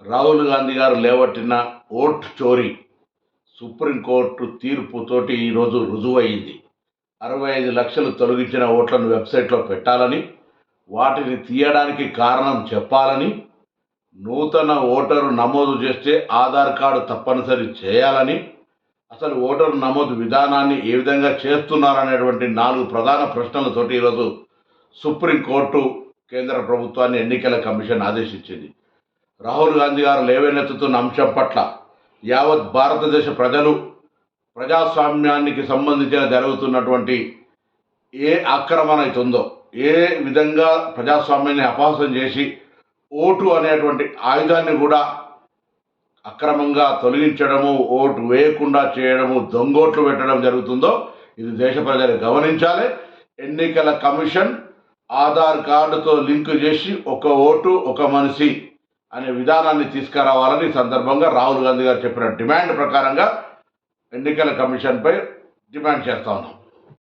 రాహుల్ గాంధీ గారు లేవట్టిన ఓట్ చోరీ సుప్రీంకోర్టు తీర్పుతోటి ఈరోజు రుజువయింది. 65 లక్షలు తొలగించిన ఓట్లను వెబ్సైట్లో పెట్టాలని, వాటిని తీయడానికి కారణం చెప్పాలని, నూతన ఓటరు నమోదు చేస్తే ఆధార్ కార్డు తప్పనిసరి చేయాలని, అసలు ఓటరు నమోదు విధానాన్ని ఏ విధంగా చేస్తున్నారనేటువంటి 4 ప్రధాన ప్రశ్నలతోటి ఈరోజు సుప్రీంకోర్టు కేంద్ర ప్రభుత్వాన్ని ఎన్నికల కమిషన్ ఆదేశించింది. రాహుల్ గాంధీ గారు లేవనెత్తుతున్న అంశం పట్ల యావత్ భారతదేశ ప్రజలు ప్రజాస్వామ్యానికి సంబంధించిన జరుగుతున్నటువంటి ఏ ఆక్రమణ అవుతుందో, ఏ విధంగా ప్రజాస్వామ్యాన్ని అపహాసం చేసి ఓటు అనేటువంటి ఆయుధాన్ని కూడా అక్రమంగా తొలగించడము, ఓటు వేయకుండా చేయడము, దొంగోట్లు పెట్టడం జరుగుతుందో ఇది దేశ ప్రజలు గమనించాలి. ఎన్నికల కమిషన్ ఆధార్ కార్డుతో లింకు చేసి ఒక ఓటు ఒక మనిషి అనే విధానాన్ని తీసుకురావాలని సందర్భంగా రాహుల్ గాంధీ గారు చెప్పిన డిమాండ్ ప్రకారంగా ఎన్నికల కమిషన్పై డిమాండ్ చేస్తా ఉన్నాం.